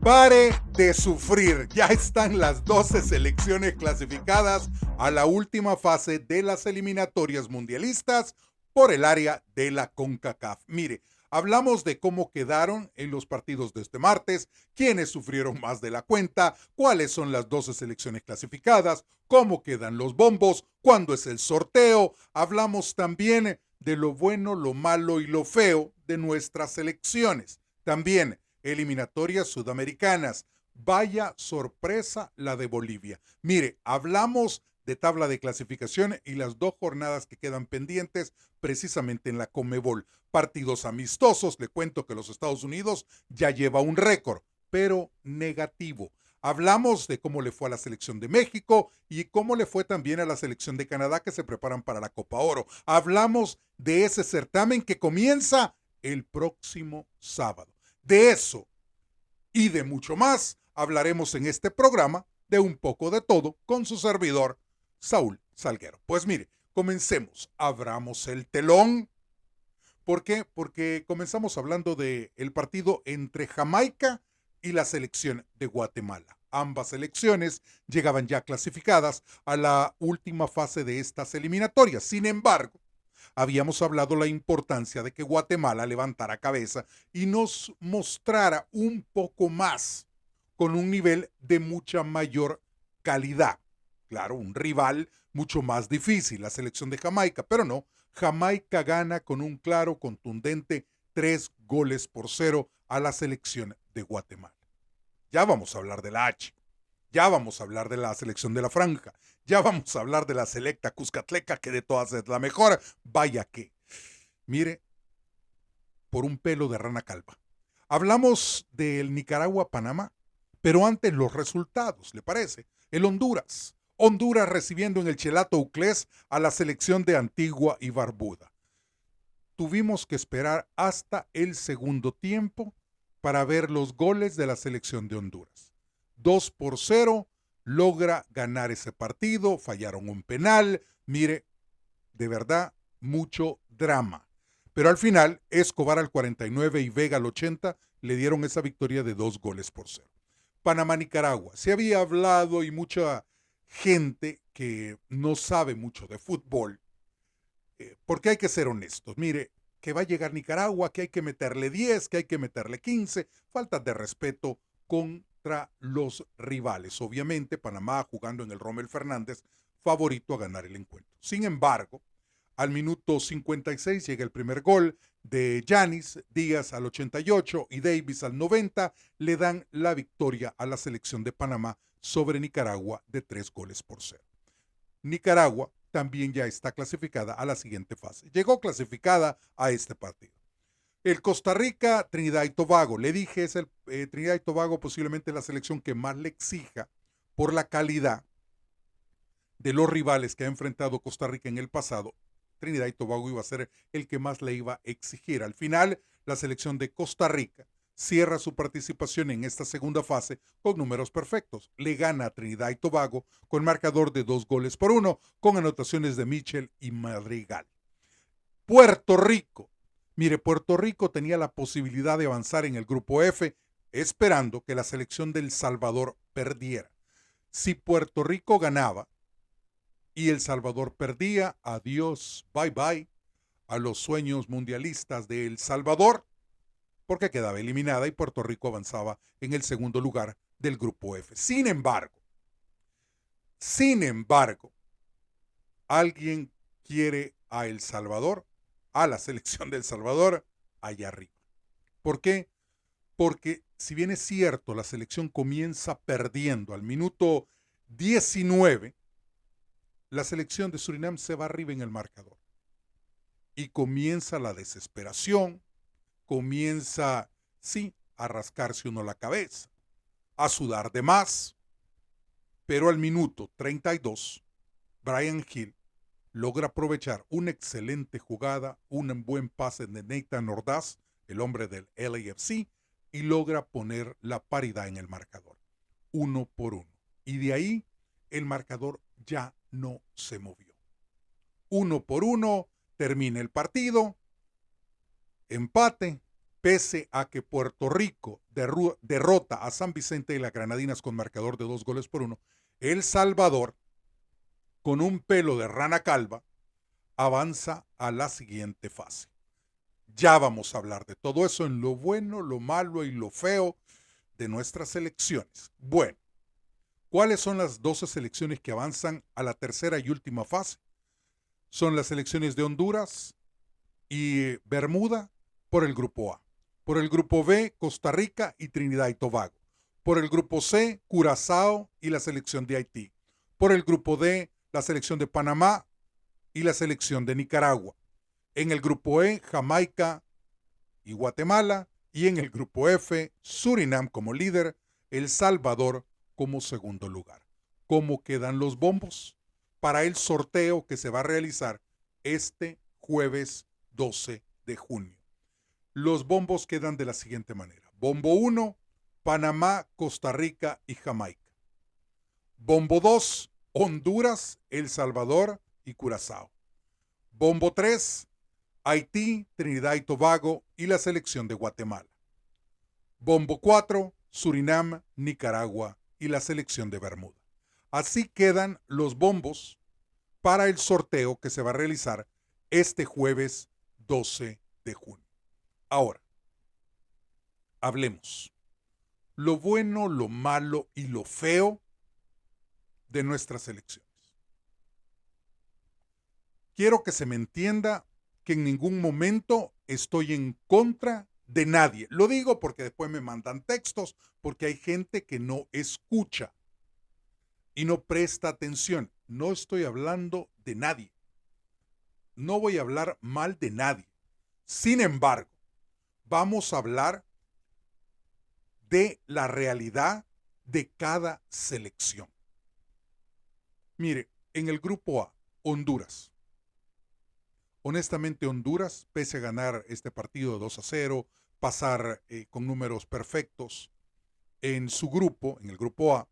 Pare de sufrir. Ya están las 12 selecciones clasificadas a la última fase de las eliminatorias mundialistas por el área de la CONCACAF. Mire, hablamos de cómo quedaron en los partidos de este martes, quiénes sufrieron más de la cuenta, cuáles son las 12 selecciones clasificadas, cómo quedan los bombos, cuándo es el sorteo. Hablamos también de lo bueno, lo malo y lo feo de nuestras selecciones. También eliminatorias sudamericanas. Vaya sorpresa la de Bolivia. Mire, hablamos de tabla de clasificación y las 2 jornadas que quedan pendientes precisamente en la Conmebol. Partidos amistosos, le cuento que los Estados Unidos ya lleva un récord, pero negativo. Hablamos de cómo le fue a la selección de México y cómo le fue también a la selección de Canadá que se preparan para la Copa Oro. Hablamos de ese certamen que comienza el próximo sábado. De eso y de mucho más hablaremos en este programa de un poco de todo con su servidor, Saúl Salguero. Pues mire, comencemos, abramos el telón. ¿Por qué? Porque comenzamos hablando del partido entre Jamaica y la selección de Guatemala. Ambas selecciones llegaban ya clasificadas a la última fase de estas eliminatorias. Sin embargo, habíamos hablado la importancia de que Guatemala levantara cabeza y nos mostrara un poco más, con un nivel de mucha mayor calidad. Claro, un rival mucho más difícil, la selección de Jamaica, pero no, Jamaica gana con un claro, contundente 3-0 a la selección de Guatemala. Ya vamos a hablar de la H. Ya vamos a hablar de la selección de la franja. Ya vamos a hablar de la selecta Cuscatleca, que de todas es la mejor. Vaya que. Mire, por un pelo de rana calva. Hablamos del Nicaragua-Panamá, pero antes los resultados, ¿le parece? El Honduras. Honduras recibiendo en el Chelato Uclés a la selección de Antigua y Barbuda. Tuvimos que esperar hasta el segundo tiempo para ver los goles de la selección de Honduras. 2-0 logra ganar ese partido, fallaron un penal, mire, de verdad, mucho drama. Pero al final, Escobar al 49 y Vega al 80 le dieron esa victoria de 2-0. Panamá-Nicaragua. Se había hablado y mucha gente que no sabe mucho de fútbol, porque hay que ser honestos. Mire, que va a llegar Nicaragua, que hay que meterle 10, que hay que meterle 15, faltas de respeto contra los rivales. Obviamente, Panamá jugando en el Rommel Fernández, favorito a ganar el encuentro. Sin embargo, al minuto 56 llega el primer gol de Yanis, Díaz al 88 y Davis al 90, le dan la victoria a la selección de Panamá sobre Nicaragua de 3-0. Nicaragua también ya está clasificada a la siguiente fase. Llegó clasificada a este partido. El Costa Rica, Trinidad y Tobago. Le dije, es el Trinidad y Tobago posiblemente la selección que más le exija por la calidad de los rivales que ha enfrentado Costa Rica en el pasado. Trinidad y Tobago iba a ser el que más le iba a exigir. Al final, la selección de Costa Rica cierra su participación en esta segunda fase con números perfectos. Le gana a Trinidad y Tobago con marcador de 2-1, con anotaciones de Mitchell y Madrigal. Puerto Rico. Mire, Puerto Rico tenía la posibilidad de avanzar en el grupo F, esperando que la selección de El Salvador perdiera. Si Puerto Rico ganaba y El Salvador perdía, adiós, bye bye, a los sueños mundialistas de El Salvador, porque quedaba eliminada y Puerto Rico avanzaba en el segundo lugar del grupo F. Sin embargo, alguien quiere a El Salvador, a la selección de El Salvador, allá arriba. ¿Por qué? Porque si bien es cierto, la selección comienza perdiendo al minuto 19, la selección de Surinam se va arriba en el marcador. Y comienza la desesperación, comienza, sí, a rascarse uno la cabeza, a sudar de más, pero al minuto 32, Brian Hill logra aprovechar una excelente jugada, un buen pase de Nathan Ordaz, el hombre del LAFC, y logra poner la paridad en el marcador, 1-1. Y de ahí el marcador ya no se movió. 1-1, termina el partido, empate, Pese a que Puerto Rico derrota a San Vicente y las Granadinas con marcador de 2-1, El Salvador, con un pelo de rana calva, avanza a la siguiente fase. Ya vamos a hablar de todo eso, en lo bueno, lo malo y lo feo de nuestras selecciones. Bueno, ¿cuáles son las 12 selecciones que avanzan a la tercera y última fase? Son las selecciones de Honduras y Bermuda por el grupo A. Por el grupo B, Costa Rica y Trinidad y Tobago. Por el grupo C, Curazao y la selección de Haití. Por el grupo D, la selección de Panamá y la selección de Nicaragua. En el grupo E, Jamaica y Guatemala. Y en el grupo F, Surinam como líder, El Salvador como segundo lugar. ¿Cómo quedan los bombos? Para el sorteo que se va a realizar este jueves 12 de junio. Los bombos quedan de la siguiente manera. Bombo 1, Panamá, Costa Rica y Jamaica. Bombo 2, Honduras, El Salvador y Curazao. Bombo 3, Haití, Trinidad y Tobago y la selección de Guatemala. Bombo 4, Surinam, Nicaragua y la selección de Bermuda. Así quedan los bombos para el sorteo que se va a realizar este jueves 12 de junio. Ahora, hablemos lo bueno, lo malo y lo feo de nuestras elecciones. Quiero que se me entienda que en ningún momento estoy en contra de nadie. Lo digo porque después me mandan textos, porque hay gente que no escucha y no presta atención. No estoy hablando de nadie. No voy a hablar mal de nadie. Sin embargo, vamos a hablar de la realidad de cada selección. Mire, en el grupo A, Honduras. Honestamente, Honduras, pese a ganar este partido de 2-0, pasar con números perfectos en su grupo, en el grupo A,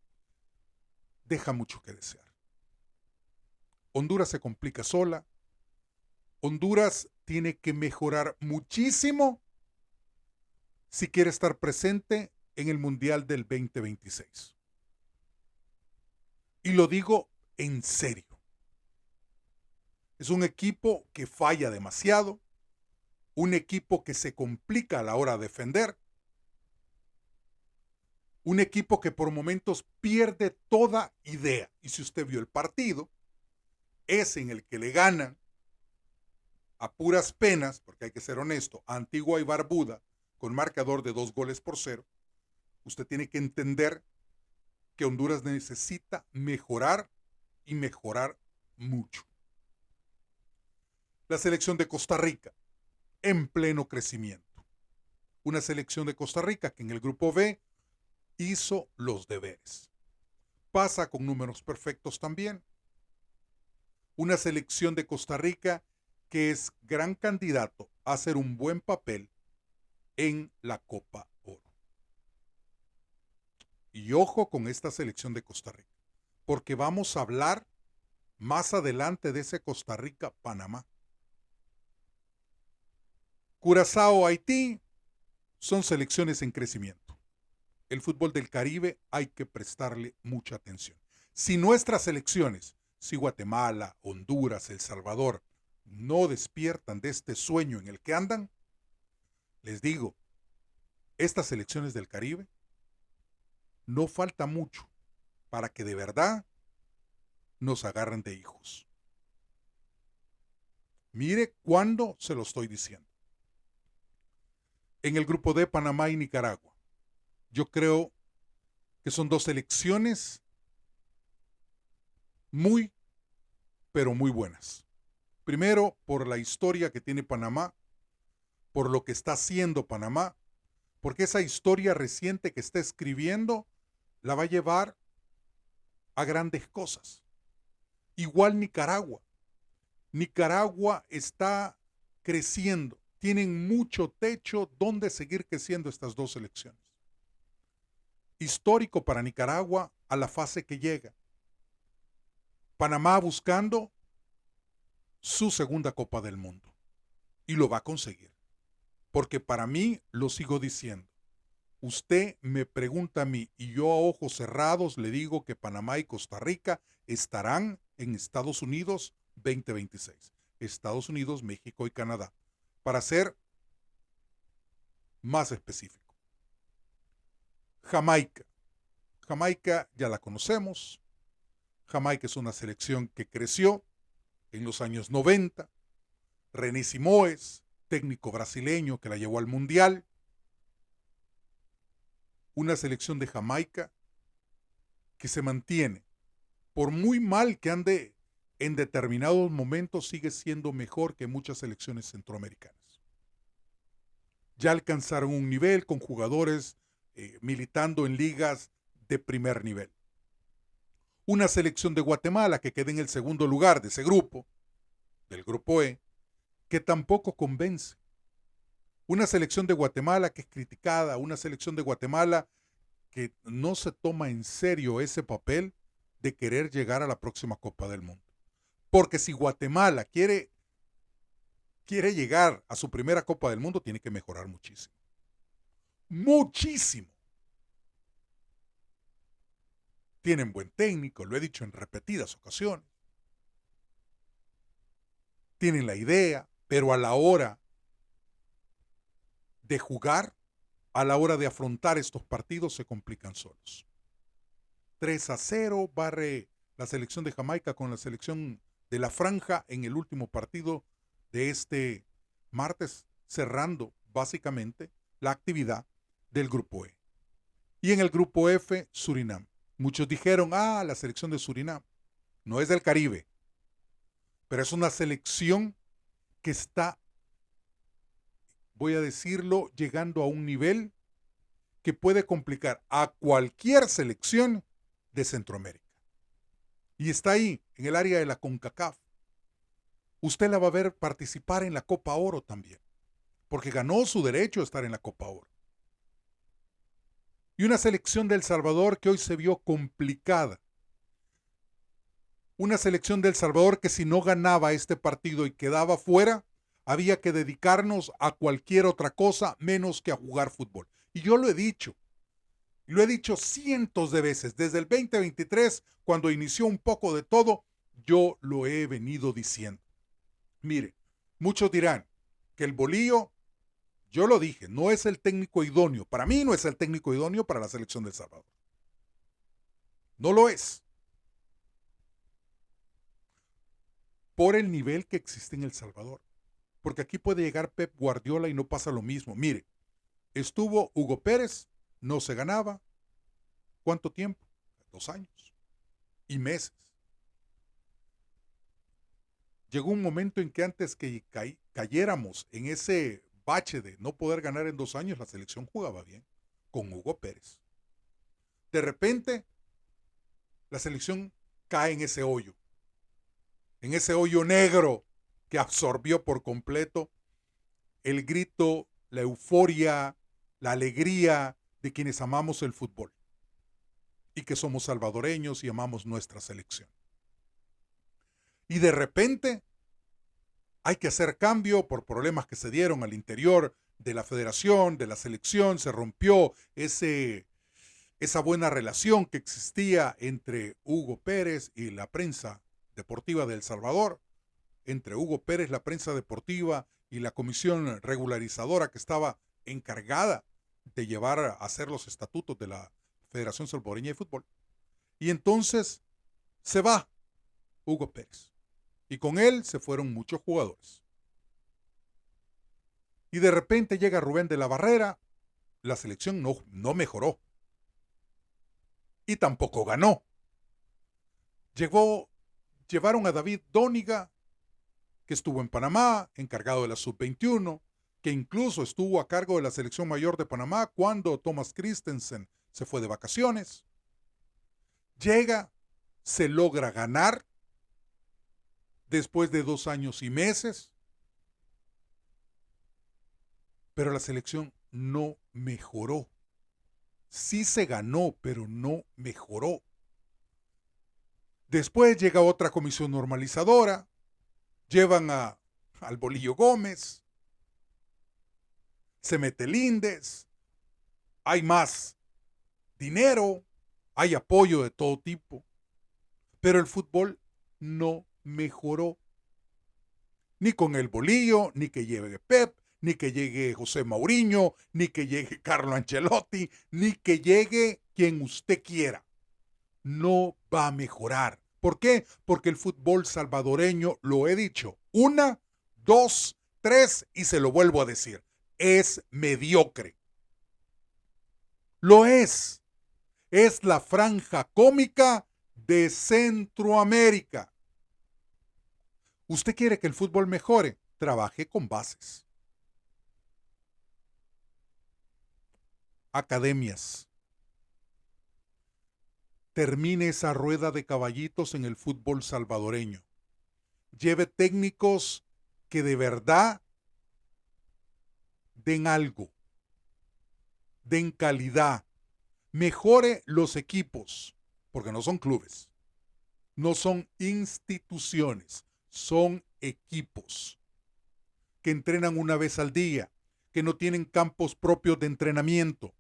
deja mucho que desear. Honduras se complica sola. Honduras tiene que mejorar muchísimo si quiere estar presente en el Mundial del 2026. Y lo digo en serio. Es un equipo que falla demasiado, un equipo que se complica a la hora de defender, un equipo que por momentos pierde toda idea. Y si usted vio el partido, es en el que le ganan a puras penas, porque hay que ser honesto, a Antigua y Barbuda, con marcador de 2-0. Usted tiene que entender que Honduras necesita mejorar y mejorar mucho. La selección de Costa Rica, en pleno crecimiento. Una selección de Costa Rica que en el grupo B hizo los deberes. Pasa con números perfectos también. Una selección de Costa Rica que es gran candidato a hacer un buen papel en la Copa Oro. Y ojo con esta selección de Costa Rica, porque vamos a hablar más adelante de ese Costa Rica-Panamá. Curazao, Haití son selecciones en crecimiento. El fútbol del Caribe hay que prestarle mucha atención. Si nuestras selecciones, si Guatemala, Honduras, El Salvador, no despiertan de este sueño en el que andan, les digo, estas selecciones del Caribe, no falta mucho para que de verdad nos agarren de hijos. Mire cuándo se lo estoy diciendo. En el grupo de Panamá y Nicaragua, yo creo que son dos selecciones muy, pero muy buenas. Primero, por la historia que tiene Panamá, por lo que está haciendo Panamá, porque esa historia reciente que está escribiendo la va a llevar a grandes cosas. Igual Nicaragua. Nicaragua está creciendo. Tienen mucho techo donde seguir creciendo estas dos selecciones. Histórico para Nicaragua a la fase que llega. Panamá buscando su segunda Copa del Mundo. Y lo va a conseguir. Porque para mí, lo sigo diciendo, usted me pregunta a mí y yo a ojos cerrados le digo que Panamá y Costa Rica estarán en Estados Unidos 2026. Estados Unidos, México y Canadá. Para ser más específico. Jamaica. Jamaica ya la conocemos. Jamaica es una selección que creció en los años 90. René Simões, técnico brasileño que la llevó al Mundial. Una selección de Jamaica que se mantiene, por muy mal que ande en determinados momentos, sigue siendo mejor que muchas selecciones centroamericanas. Ya alcanzaron un nivel con jugadores militando en ligas de primer nivel. Una selección de Guatemala que queda en el segundo lugar de ese grupo, del grupo E, que tampoco convence. Una selección de Guatemala que es criticada, una selección de Guatemala que no se toma en serio ese papel de querer llegar a la próxima Copa del Mundo. Porque si Guatemala quiere llegar a su primera Copa del Mundo, tiene que mejorar muchísimo. Muchísimo. Tienen buen técnico, lo he dicho en repetidas ocasiones. Tienen la idea, pero a la hora de jugar, a la hora de afrontar estos partidos, se complican solos. 3-0 barre la selección de Jamaica con la selección de la Franja en el último partido de este martes, cerrando básicamente la actividad del grupo E. Y en el grupo F, Surinam. Muchos dijeron, la selección de Surinam no es del Caribe, pero es una selección que está, voy a decirlo, llegando a un nivel que puede complicar a cualquier selección de Centroamérica. Y está ahí, en el área de la CONCACAF. Usted la va a ver participar en la Copa Oro también, porque ganó su derecho a estar en la Copa Oro. Y una selección de El Salvador que hoy se vio complicada. Una selección de El Salvador que si no ganaba este partido y quedaba fuera, había que dedicarnos a cualquier otra cosa menos que a jugar fútbol. Y yo lo he dicho cientos de veces, desde el 2023, cuando inició un poco de todo, yo lo he venido diciendo. Mire, muchos dirán que el Bolillo, yo lo dije, no es el técnico idóneo. Para mí no es el técnico idóneo para la selección de El Salvador. No lo es. Por el nivel que existe en El Salvador. Porque aquí puede llegar Pep Guardiola y no pasa lo mismo. Mire, estuvo Hugo Pérez, no se ganaba. ¿Cuánto tiempo? 2 años y meses. Llegó un momento en que antes que cayéramos en ese bache de no poder ganar en 2 años, la selección jugaba bien con Hugo Pérez. De repente, la selección cae en ese hoyo negro que absorbió por completo el grito, la euforia, la alegría de quienes amamos el fútbol y que somos salvadoreños y amamos nuestra selección. Y de repente hay que hacer cambio por problemas que se dieron al interior de la federación, de la selección. Se rompió esa buena relación que existía entre Hugo Pérez y la prensa deportiva de El Salvador, entre Hugo Pérez, la prensa deportiva y la comisión regularizadora que estaba encargada de llevar a hacer los estatutos de la Federación Salvadoreña de Fútbol. Y entonces se va Hugo Pérez. Y con él se fueron muchos jugadores. Y de repente llega Rubén de la Barrera, la selección no mejoró. Y tampoco ganó. Llevaron a David Dóniga, que estuvo en Panamá, encargado de la Sub-21, que incluso estuvo a cargo de la selección mayor de Panamá cuando Thomas Christensen se fue de vacaciones. Llega, se logra ganar después de 2 años y meses, pero la selección no mejoró. Sí se ganó, pero no mejoró. Después llega otra comisión normalizadora, llevan al Bolillo Gómez, se mete el INDES, hay más dinero, hay apoyo de todo tipo, pero el fútbol no mejoró. Ni con el Bolillo, ni que llegue Pep, ni que llegue José Mourinho, ni que llegue Carlo Ancelotti, ni que llegue quien usted quiera. No va a mejorar. ¿Por qué? Porque el fútbol salvadoreño, lo he dicho, 1, 2, 3 y se lo vuelvo a decir, es mediocre. Lo es. Es la franja cómica de Centroamérica. ¿Usted quiere que el fútbol mejore? Trabaje con bases. Academias. Termine esa rueda de caballitos en el fútbol salvadoreño. Lleve técnicos que de verdad den algo, den calidad, mejore los equipos, porque no son clubes, no son instituciones, son equipos que entrenan una vez al día, que no tienen campos propios de entrenamiento,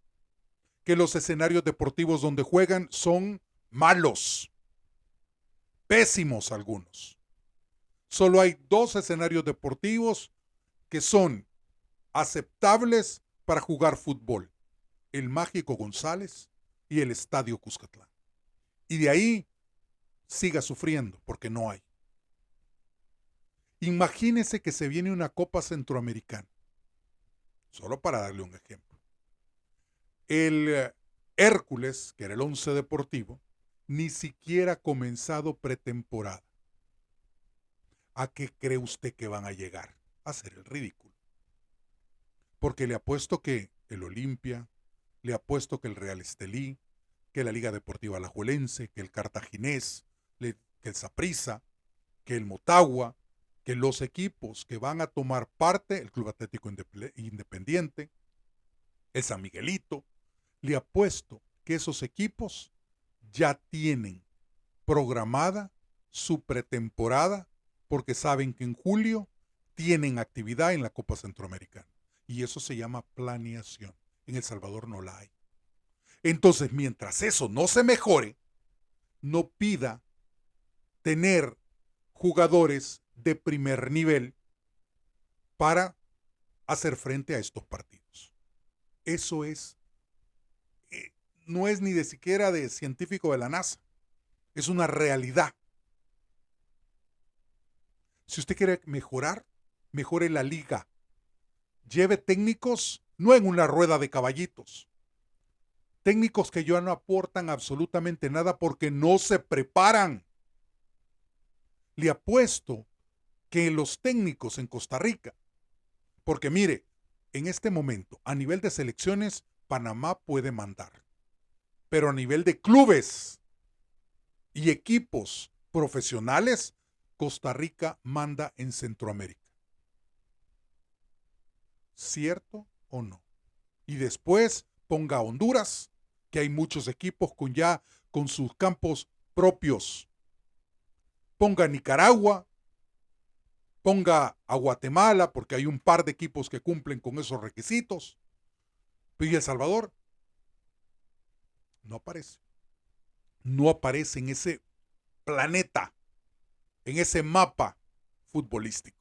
que los escenarios deportivos donde juegan son malos, pésimos algunos. Solo hay 2 escenarios deportivos que son aceptables para jugar fútbol: el Mágico González y el Estadio Cuscatlán. Y de ahí siga sufriendo porque no hay. Imagínese que se viene una Copa Centroamericana, solo para darle un ejemplo. El Hércules, que era el 11 deportivo, ni siquiera ha comenzado pretemporada. ¿A qué cree usted que van a llegar? A hacer el ridículo. Porque le apuesto que el Olimpia, le apuesto que el Real Estelí, que la Liga Deportiva Alajuelense, que el Cartaginés, que el Saprissa, que el Motagua, que los equipos que van a tomar parte, el Club Atlético Independiente, el San Miguelito, le apuesto que esos equipos ya tienen programada su pretemporada porque saben que en julio tienen actividad en la Copa Centroamericana. Y eso se llama planeación. En El Salvador no la hay. Entonces, mientras eso no se mejore, no pida tener jugadores de primer nivel para hacer frente a estos partidos. Eso no es ni de siquiera de científico de la NASA. Es una realidad. Si usted quiere mejorar, mejore la liga. Lleve técnicos, no en una rueda de caballitos. Técnicos que ya no aportan absolutamente nada porque no se preparan. Le apuesto que los técnicos en Costa Rica, porque mire, en este momento, a nivel de selecciones, Panamá puede mandar. Pero a nivel de clubes y equipos profesionales, Costa Rica manda en Centroamérica. ¿Cierto o no? Y después ponga a Honduras, que hay muchos equipos con sus campos propios. Ponga a Nicaragua, ponga a Guatemala, porque hay un par de equipos que cumplen con esos requisitos. Y El Salvador no aparece. No aparece en ese planeta, en ese mapa futbolístico.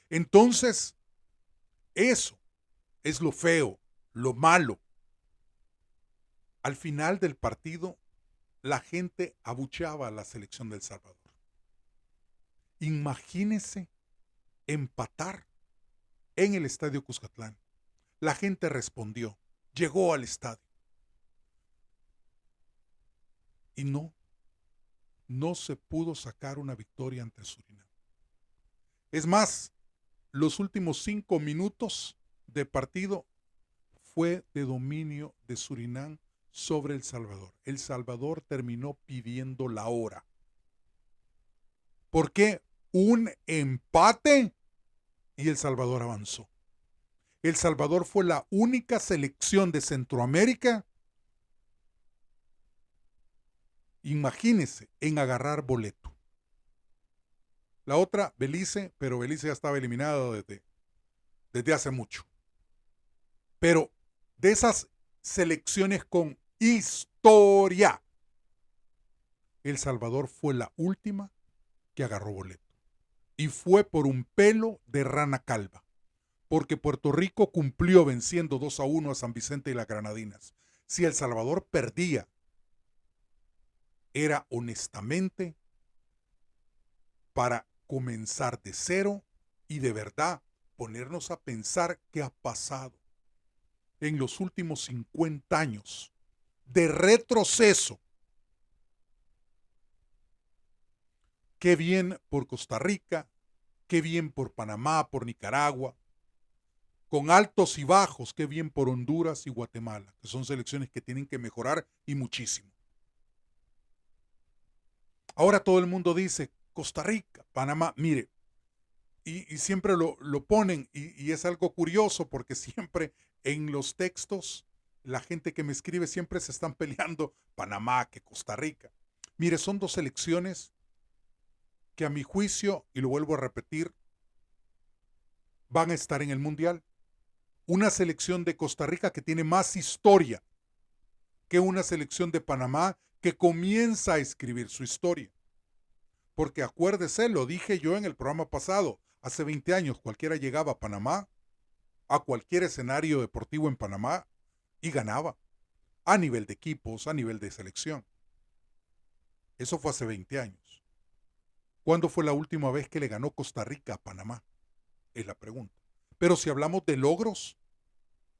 Entonces, eso es lo feo, lo malo. Al final del partido, la gente abucheaba a la selección de El Salvador. Imagínese empatar en el Estadio Cuscatlán. La gente respondió, llegó al estadio. Y no se pudo sacar una victoria ante Surinam. Es más, los últimos 5 minutos de partido fue de dominio de Surinam sobre El Salvador. El Salvador terminó pidiendo la hora. ¿Por qué? Un empate y El Salvador avanzó. El Salvador fue la única selección de Centroamérica, imagínense, en agarrar boleto. La otra, Belice, pero Belice ya estaba eliminado desde hace mucho. Pero de esas selecciones con historia, El Salvador fue la última que agarró boleto. Y fue por un pelo de rana calva. Porque Puerto Rico cumplió venciendo 2-1 a San Vicente y las Granadinas. Si El Salvador perdía, era honestamente para comenzar de cero y de verdad ponernos a pensar qué ha pasado en los últimos 50 años de retroceso. Qué bien por Costa Rica, qué bien por Panamá, por Nicaragua, con altos y bajos, qué bien por Honduras y Guatemala, que son selecciones que tienen que mejorar y muchísimo. Ahora todo el mundo dice Costa Rica, Panamá, mire, y siempre lo ponen, y es algo curioso porque siempre en los textos la gente que me escribe siempre se están peleando Panamá que Costa Rica. Mire, son dos selecciones que a mi juicio, y lo vuelvo a repetir, van a estar en el Mundial. Una selección de Costa Rica que tiene más historia que una selección de Panamá que comienza a escribir su historia. Porque acuérdese, lo dije yo en el programa pasado, hace 20 años cualquiera llegaba a Panamá, a cualquier escenario deportivo en Panamá y ganaba, a nivel de equipos, a nivel de selección. Eso fue hace 20 años. ¿Cuándo fue la última vez que le ganó Costa Rica a Panamá? Es la pregunta. Pero si hablamos de logros,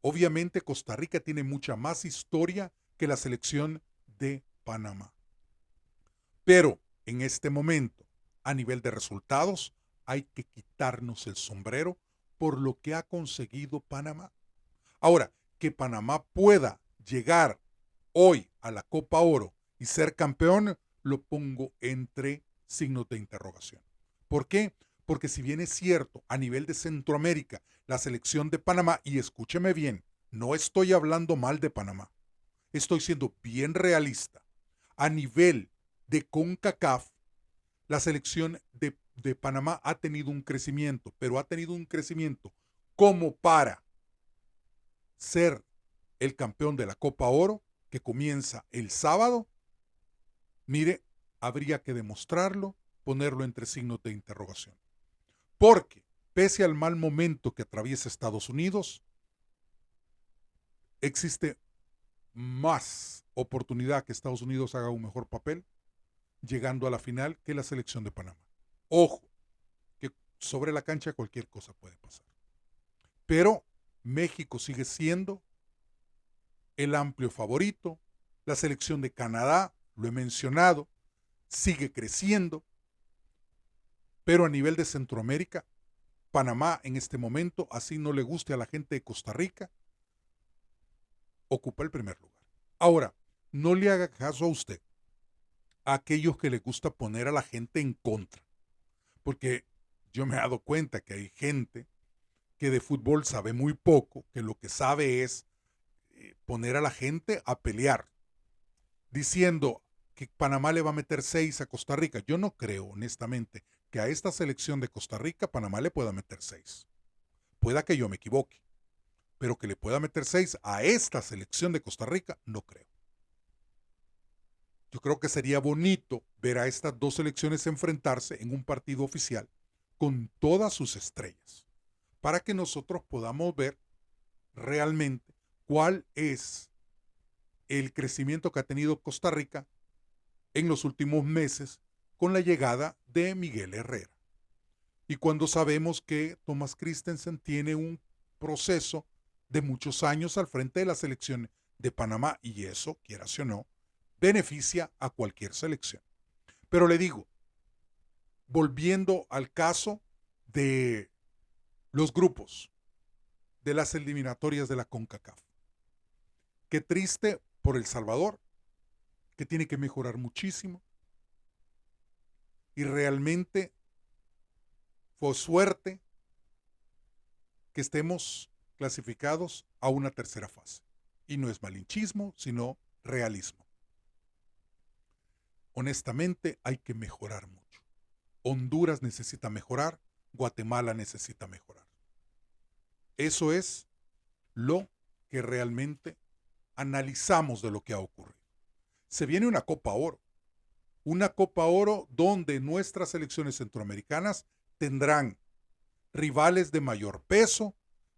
obviamente Costa Rica tiene mucha más historia que la selección de Panamá. Pero en este momento, a nivel de resultados, hay que quitarnos el sombrero por lo que ha conseguido Panamá. Ahora, que Panamá pueda llegar hoy a la Copa Oro y ser campeón, lo pongo entre signos de interrogación. ¿Por qué? Porque si bien es cierto, a nivel de Centroamérica, la selección de Panamá, y escúcheme bien, no estoy hablando mal de Panamá, estoy siendo bien realista. A nivel de CONCACAF, la selección de Panamá ha tenido un crecimiento, pero ha tenido un crecimiento como para ser el campeón de la Copa Oro, que comienza el sábado. Mire, habría que demostrarlo, ponerlo entre signos de interrogación. Porque, pese al mal momento que atraviesa Estados Unidos, existe más oportunidad que Estados Unidos haga un mejor papel llegando a la final que la selección de Panamá. Ojo, que sobre la cancha cualquier cosa puede pasar. Pero México sigue siendo el amplio favorito. La selección de Canadá, lo he mencionado, sigue creciendo. Pero a nivel de Centroamérica, Panamá en este momento, así no le guste a la gente de Costa Rica, ocupa el primer lugar. Ahora, no le haga caso a usted a aquellos que le gusta poner a la gente en contra. Porque yo me he dado cuenta que hay gente que de fútbol sabe muy poco, que lo que sabe es poner a la gente a pelear, diciendo que Panamá le va a meter 6 a Costa Rica. Yo no creo, honestamente, que a esta selección de Costa Rica Panamá le pueda meter 6. Pueda que yo me equivoque, pero que le pueda meter 6 a esta selección de Costa Rica, no creo. Yo creo que sería bonito ver a estas dos selecciones enfrentarse en un partido oficial con todas sus estrellas, para que nosotros podamos ver realmente cuál es el crecimiento que ha tenido Costa Rica en los últimos meses con la llegada de Miguel Herrera. Y cuando sabemos que Thomas Christensen tiene un proceso de muchos años al frente de la selección de Panamá, y eso, quieras o no, beneficia a cualquier selección. Pero le digo, volviendo al caso de los grupos de las eliminatorias de la CONCACAF. Qué triste por El Salvador, que tiene que mejorar muchísimo. Y realmente fue suerte que estemos clasificados a una tercera fase. Y no es malinchismo, sino realismo. Honestamente, hay que mejorar mucho. Honduras necesita mejorar, Guatemala necesita mejorar. Eso es lo que realmente analizamos de lo que ha ocurrido. Se viene una Copa Oro donde nuestras selecciones centroamericanas tendrán rivales de mayor peso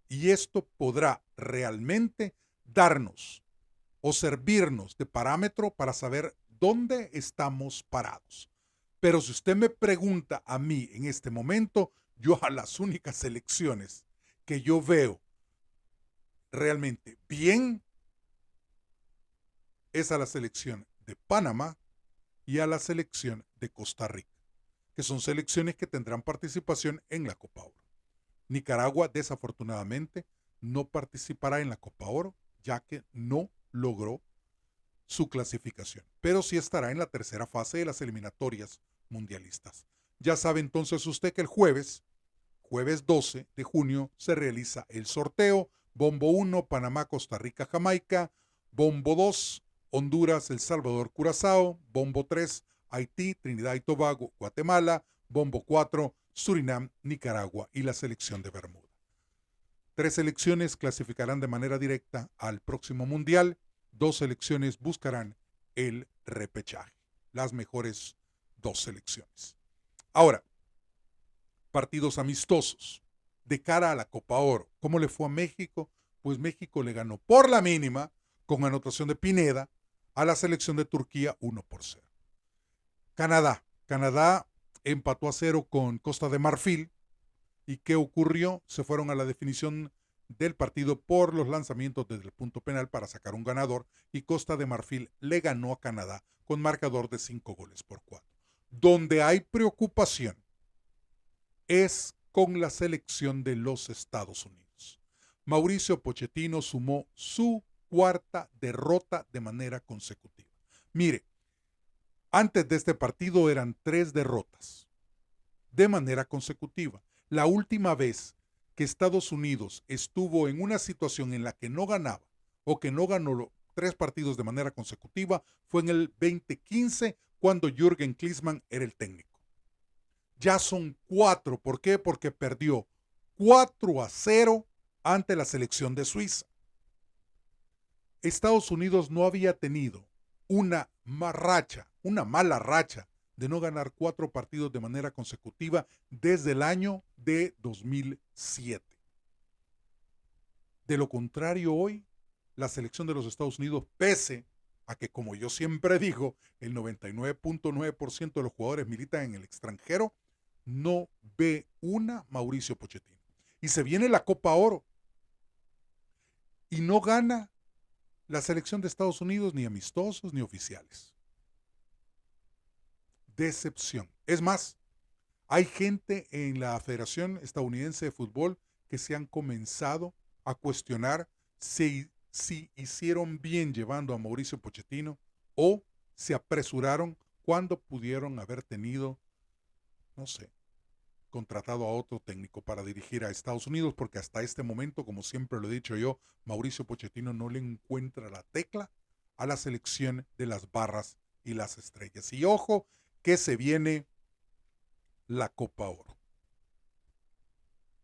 y esto podrá realmente darnos o servirnos de parámetro para saber dónde estamos parados. Pero si usted me pregunta a mí en este momento, yo a las únicas selecciones que yo veo realmente bien es a la selección de Panamá y a la selección de Costa Rica, que son selecciones que tendrán participación en la Copa Oro. Nicaragua, desafortunadamente, no participará en la Copa Oro, ya que no logró su clasificación, pero sí estará en la tercera fase de las eliminatorias mundialistas. Ya sabe entonces usted que el jueves 12 de junio, se realiza el sorteo. Bombo 1, Panamá, Costa Rica, Jamaica. Bombo 2, Honduras, El Salvador, Curazao. Bombo 3, Haití, Trinidad y Tobago, Guatemala. Bombo 4, Surinam, Nicaragua y la selección de Bermuda. 3 selecciones clasificarán de manera directa al próximo mundial. 2 selecciones buscarán el repechaje. Las mejores 2 selecciones. Ahora, partidos amistosos de cara a la Copa Oro. ¿Cómo le fue a México? Pues México le ganó por la mínima, con anotación de Pineda, a la selección de Turquía 1-0. Canadá empató a 0 con Costa de Marfil. ¿Y qué ocurrió? Se fueron a la definición del partido por los lanzamientos desde el punto penal para sacar un ganador y Costa de Marfil le ganó a Canadá con marcador de 5-4. Donde hay preocupación es con la selección de los Estados Unidos. Mauricio Pochettino sumó su cuarta derrota de manera consecutiva. Mire, antes de este partido eran 3 derrotas de manera consecutiva. La última vez que Estados Unidos estuvo en una situación en la que no ganaba o que no ganó 3 partidos de manera consecutiva fue en el 2015 cuando Jürgen Klinsmann era el técnico. Ya son 4. ¿Por qué? Porque perdió 4-0 ante la selección de Suiza. Estados Unidos no había tenido una mala racha de no ganar 4 partidos de manera consecutiva desde el año de 2007. De lo contrario, hoy, la selección de los Estados Unidos, pese a que, como yo siempre digo, el 99.9% de los jugadores militan en el extranjero, no ve una Mauricio Pochettino. Y se viene la Copa Oro. Y no gana la selección de Estados Unidos ni amistosos ni oficiales. Decepción. Es más, hay gente en la Federación Estadounidense de Fútbol que se han comenzado a cuestionar si hicieron bien llevando a Mauricio Pochettino o se apresuraron cuando pudieron haber tenido, no sé, contratado a otro técnico para dirigir a Estados Unidos, porque hasta este momento, como siempre lo he dicho yo, Mauricio Pochettino no le encuentra la tecla a la selección de las barras y las estrellas. Y ojo que se viene la Copa Oro.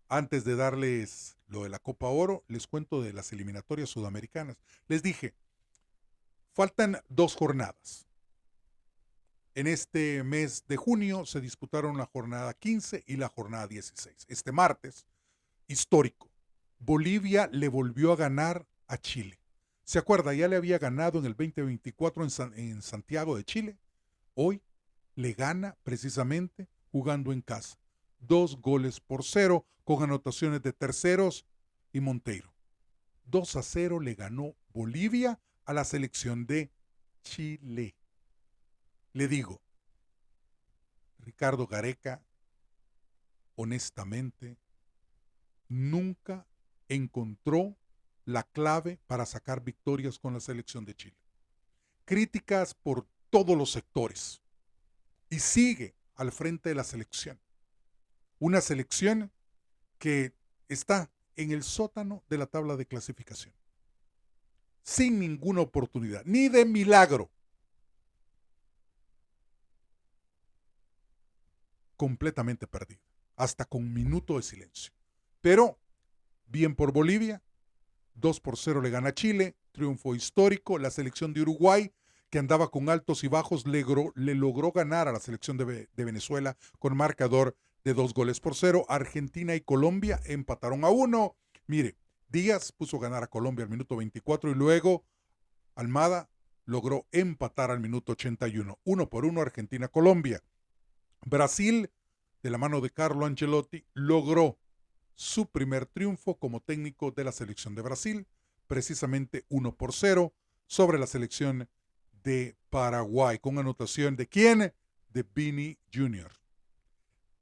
Antes de darles lo de la Copa Oro, les cuento de las eliminatorias sudamericanas. Les dije, faltan 2 jornadas. En este mes de junio se disputaron la jornada 15 y la jornada 16. Este martes, histórico, Bolivia le volvió a ganar a Chile. ¿Se acuerda? Ya le había ganado en el 2024 en Santiago de Chile. Hoy le gana precisamente jugando en casa. 2-0 con anotaciones de Terceros y Monteiro. 2-0 le ganó Bolivia a la selección de Chile. Le digo, Ricardo Gareca, honestamente, nunca encontró la clave para sacar victorias con la selección de Chile. Críticas por todos los sectores. Y sigue al frente de la selección. Una selección que está en el sótano de la tabla de clasificación. Sin ninguna oportunidad, ni de milagro. Completamente perdida, hasta con un minuto de silencio. Pero, bien por Bolivia, 2-0 le gana a Chile, triunfo histórico. La selección de Uruguay, que andaba con altos y bajos, le logró ganar a la selección de Venezuela con marcador de 2-0. Argentina y Colombia empataron a 1. Mire, Díaz puso ganar a Colombia al minuto 24 y luego Almada logró empatar al minuto 81. 1-1 Argentina-Colombia. Brasil, de la mano de Carlo Ancelotti, logró su primer triunfo como técnico de la selección de Brasil, precisamente 1-0 sobre la selección de Paraguay, con anotación de ¿quién? De Vini Jr.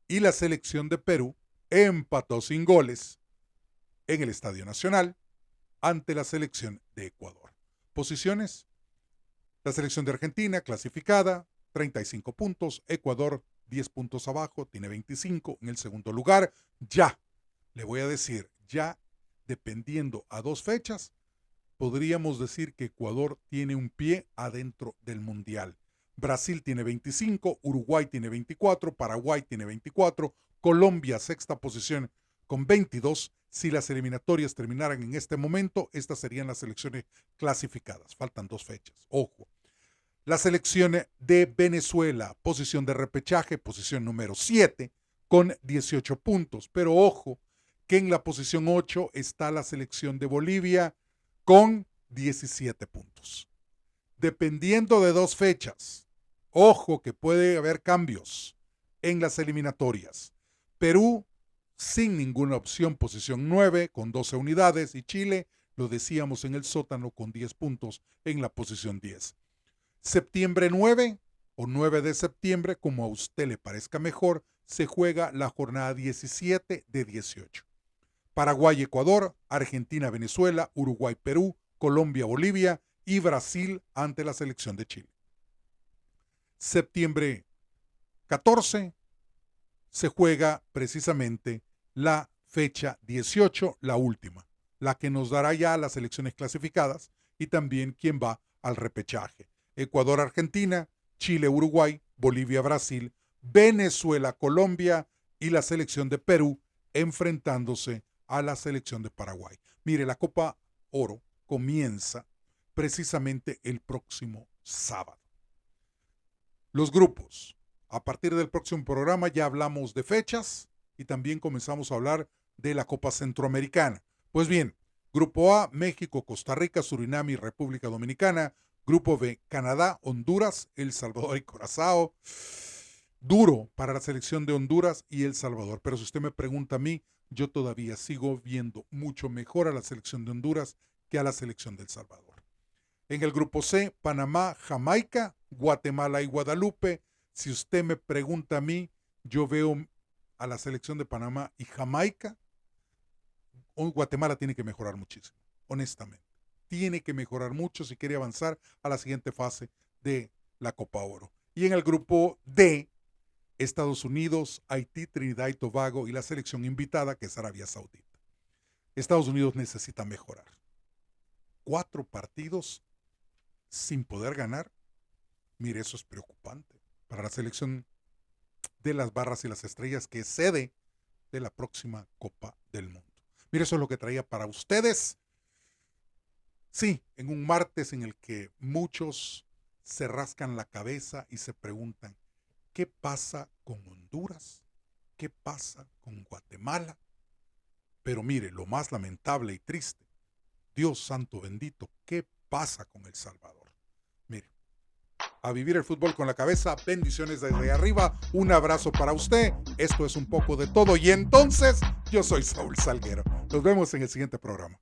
Y la selección de Perú empató sin goles en el Estadio Nacional ante la selección de Ecuador. Posiciones: la selección de Argentina clasificada, 35 puntos, Ecuador 10 puntos abajo, tiene 25 en el segundo lugar. Ya, le voy a decir, ya dependiendo a 2 fechas, podríamos decir que Ecuador tiene un pie adentro del Mundial. Brasil tiene 25, Uruguay tiene 24, Paraguay tiene 24, Colombia sexta posición con 22. Si las eliminatorias terminaran en este momento, estas serían las selecciones clasificadas. Faltan 2 fechas. Ojo. La selección de Venezuela, posición de repechaje, posición número 7, con 18 puntos. Pero ojo, que en la posición 8 está la selección de Bolivia con 17 puntos. Dependiendo de 2 fechas, ojo que puede haber cambios en las eliminatorias. Perú, sin ninguna opción, posición 9, con 12 unidades, y Chile, lo decíamos en el sótano, con 10 puntos en la posición 10. Septiembre 9 o 9 de septiembre, como a usted le parezca mejor, se juega la jornada 17 de 18. Paraguay, Ecuador, Argentina, Venezuela, Uruguay, Perú, Colombia, Bolivia y Brasil ante la selección de Chile. Septiembre 14 se juega precisamente la fecha 18, la última, la que nos dará ya las selecciones clasificadas y también quién va al repechaje. Ecuador, Argentina, Chile, Uruguay, Bolivia, Brasil, Venezuela, Colombia y la selección de Perú enfrentándose a la selección de Paraguay. Mire, la Copa Oro comienza precisamente el próximo sábado. Los grupos. A partir del próximo programa ya hablamos de fechas y también comenzamos a hablar de la Copa Centroamericana. Pues bien, Grupo A, México, Costa Rica, Surinam y República Dominicana. Grupo B, Canadá, Honduras, El Salvador y Curazao. Duro para la selección de Honduras y El Salvador. Pero si usted me pregunta a mí, yo todavía sigo viendo mucho mejor a la selección de Honduras que a la selección de El Salvador. En el grupo C, Panamá, Jamaica, Guatemala y Guadalupe. Si usted me pregunta a mí, yo veo a la selección de Panamá y Jamaica. Guatemala tiene que mejorar muchísimo, honestamente. Tiene que mejorar mucho si quiere avanzar a la siguiente fase de la Copa Oro. Y en el grupo D, Estados Unidos, Haití, Trinidad y Tobago y la selección invitada, que es Arabia Saudita. Estados Unidos necesita mejorar. 4 partidos sin poder ganar. Mire, eso es preocupante para la selección de las barras y las estrellas, que es sede de la próxima Copa del Mundo. Mire, eso es lo que traía para ustedes. Sí, en un martes en el que muchos se rascan la cabeza y se preguntan, ¿qué pasa con Honduras? ¿Qué pasa con Guatemala? Pero mire, lo más lamentable y triste, Dios santo bendito, ¿qué pasa con El Salvador? Mire, a vivir el fútbol con la cabeza, bendiciones desde arriba, un abrazo para usted, esto es un poco de todo y entonces yo soy Saúl Salguero. Nos vemos en el siguiente programa.